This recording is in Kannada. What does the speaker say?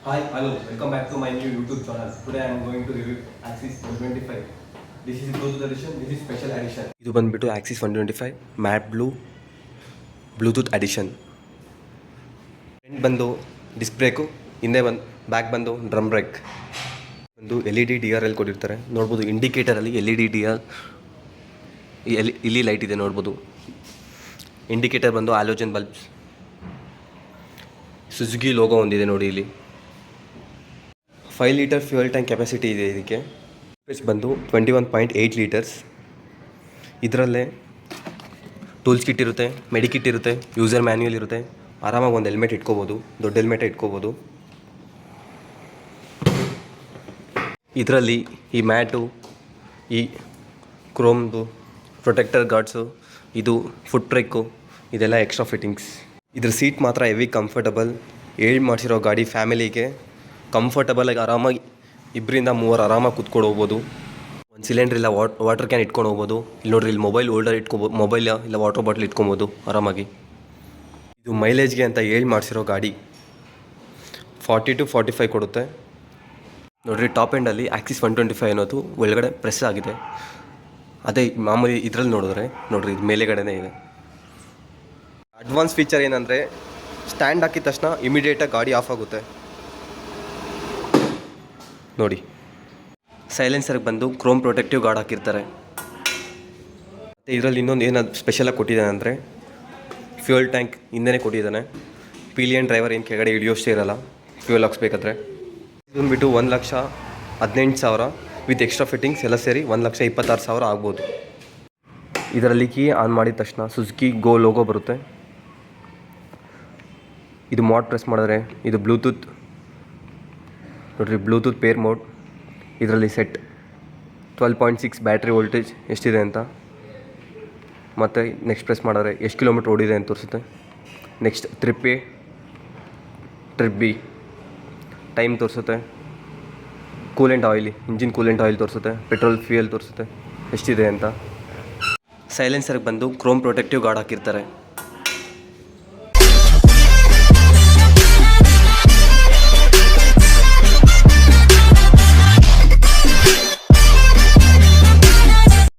Hi, hello, welcome back to my new YouTube channel. Today I am going to review Axis 125. This is Bluetooth edition, this is special edition. ಇದು ಬಂದ್ಬಿಟ್ಟು Axis 125 matte Bluetooth edition. Front ಬಂದು ಡಿಸ್ಕ್ ಬ್ರೇಕು, ಹಿಂದೆ ಬ್ಯಾಕ್ ಬಂದು ಡ್ರಮ್ ಬ್ರೇಕ್. ಒಂದು LED DRL ಕೊಟ್ಟಿರ್ತಾರೆ ನೋಡ್ಬೋದು. ಇಂಡಿಕೇಟರಲ್ಲಿ LED DRL ಇಲ್ಲಿ ಲೈಟ್ ಇದೆ ನೋಡ್ಬೋದು. ಇಂಡಿಕೇಟರ್ ಬಂದು ಆಲೋಜನ್ ಬಲ್ಬ್ಸ್. ಸುಜುಕಿ ಲೋಗೋ ಒಂದಿದೆ ನೋಡಿ ಇಲ್ಲಿ. 5 ಲೀಟರ್ ಫ್ಯೂಯಲ್ ಟ್ಯಾಂಕ್ ಕೆಪಾಸಿಟಿ ಇದೆ ಇದಕ್ಕೆ. ಸ್ಪೇಸ್ ಬಂದು 21.8 ಲೀಟರ್ಸ್. ಇದರಲ್ಲೇ ಟೂಲ್ಸ್ ಕಿಟ್ ಇರುತ್ತೆ, ಮೆಡಿಕಿಟ್ ಇರುತ್ತೆ, ಯೂಸರ್ ಮ್ಯಾನ್ಯುಯಲ್ ಇರುತ್ತೆ. ಆರಾಮಾಗಿ ಒಂದು ಹೆಲ್ಮೆಟ್ ಇಟ್ಕೋಬೋದು, ದೊಡ್ಡ ಹೆಲ್ಮೆಟ್ ಇಟ್ಕೋಬೋದು. ಇದರಲ್ಲಿ ಈ ಮ್ಯಾಟು, ಈ ಕ್ರೋಮ್ದು ಪ್ರೊಟೆಕ್ಟರ್ ಗಾರ್ಡ್ಸು, ಇದು ಫುಟ್ ಬ್ರೇಕು, ಇದೆಲ್ಲ ಎಕ್ಸ್ಟ್ರಾ ಫಿಟ್ಟಿಂಗ್ಸ್. ಇದ್ರ ಸೀಟ್ ಮಾತ್ರ ಹೆವಿ ಕಂಫರ್ಟಬಲ್. ಮಾಡಿಸಿರೋ ಗಾಡಿ ಫ್ಯಾಮಿಲಿಗೆ ಕಂಫರ್ಟಬಲಾಗಿ ಆರಾಮಾಗಿ 2-3 ಆರಾಮಾಗಿ ಕೂತ್ಕೊಂಡು ಹೋಗ್ಬೋದು. ಒಂದು ಸಿಲಿಂಡ್ರ್ ಇಲ್ಲ ವಾಟರ್ ಕ್ಯಾನ್ ಇಟ್ಕೊಂಡು ಹೋಗ್ಬೋದು. ಇಲ್ಲಿ ನೋಡ್ರಿ, ಇಲ್ಲಿ ಮೊಬೈಲ್ ಹೋಲ್ಡರ್ ಇಟ್ಕೋಬೋದು, ಮೊಬೈಲ್ ಇಲ್ಲ ವಾಟರ್ ಬಾಟ್ಲ್ ಇಟ್ಕೊಬೋದು ಆರಾಮಾಗಿ. ಇದು ಮೈಲೇಜ್ಗೆ ಅಂತ ಮಾಡಿಸಿರೋ ಗಾಡಿ 40 to 45 ಕೊಡುತ್ತೆ ನೋಡ್ರಿ. ಟಾಪ್ ಎಂಡಲ್ಲಿ Axis 125 ಅನ್ನೋದು ಒಳಗಡೆ ಪ್ರೆಸ್ ಆಗಿದೆ. ಅದೇ ಮಾಮೂಲಿ ಇದರಲ್ಲಿ ನೋಡ್ರಿ ಇದು ಮೇಲೆಗಡೆನೇ ಇದೆ. ಅಡ್ವಾನ್ಸ್ ಫೀಚರ್ ಏನಂದರೆ, ಸ್ಟ್ಯಾಂಡ್ ಹಾಕಿದ ತಕ್ಷಣ ಇಮಿಡಿಯೇಟಾಗಿ ಗಾಡಿ ಆಫ್ ಆಗುತ್ತೆ ನೋಡಿ. ಸೈಲೆನ್ಸರ್ಗೆ ಬಂದು ಕ್ರೋಮ್ ಪ್ರೊಟೆಕ್ಟಿವ್ ಗಾರ್ಡ್ ಹಾಕಿರ್ತಾರೆ. ಮತ್ತು ಇದರಲ್ಲಿ ಇನ್ನೊಂದು ಏನಾದ್ರು ಸ್ಪೆಷಲಾಗಿ ಕೊಟ್ಟಿದ್ದಾನೆ ಅಂದರೆ, ಫ್ಯೂಯಲ್ ಟ್ಯಾಂಕ್ ಹಿಂದೆನೇ ಕೊಟ್ಟಿದ್ದಾನೆ. ಪಿಲಿಯನ್ ಡ್ರೈವರ್ ಏನು ಕೆಳಗಡೆ ಹಿಡಿಯೋಷ್ಟೇ ಇರೋಲ್ಲ ಫ್ಯೂಯಲ್ ಹಾಕ್ಸ್ಬೇಕಾದ್ರೆ. ಇದೊಂದ್ಬಿಟ್ಟು 1,18,000 ವಿತ್ ಎಕ್ಸ್ಟ್ರಾ ಫಿಟ್ಟಿಂಗ್ಸ್ ಎಲ್ಲ ಸೇರಿ 1,26,000 ಆಗ್ಬೋದು. ಇದರಲ್ಲಿ ಕೀ ಆನ್ ಮಾಡಿದ ತಕ್ಷಣ ಸುಜುಕಿ ಗೋ ಲೋಗೋ ಬರುತ್ತೆ. ಇದು ಮೋಡ್ ಪ್ರೆಸ್ ಮಾಡಿದ್ರೆ ಇದು ಬ್ಲೂಟೂತ್ ನೋಡ್ರಿ, ಬ್ಲೂಟೂತ್ ಪೇರ್ ಮೋಡ್. ಇದರಲ್ಲಿ ಸೆಟ್ 12.6 ಬ್ಯಾಟ್ರಿ ವೋಲ್ಟೇಜ್ ಎಷ್ಟಿದೆ ಅಂತ. ಮತ್ತು ನೆಕ್ಸ್ಟ್ ಪ್ರೆಸ್ ಮಾಡಿದ್ರೆ ಎಷ್ಟು ಕಿಲೋಮೀಟ್ರ್ ಓಡಿದೆ ಅಂತ ತೋರಿಸುತ್ತೆ. Next trip A, trip B, time ತೋರಿಸುತ್ತೆ. Coolant oil, engine coolant oil ತೋರಿಸುತ್ತೆ. ಪೆಟ್ರೋಲ್ ಫ್ಯೂಯಲ್ ತೋರಿಸುತ್ತೆ ಎಷ್ಟಿದೆ ಅಂತ. ಸೈಲೆನ್ಸರ್ಗೆ ಬಂದು ಕ್ರೋಮ್ ಪ್ರೊಟೆಕ್ಟಿವ್ ಗಾರ್ಡ್ ಹಾಕಿರ್ತಾರೆ.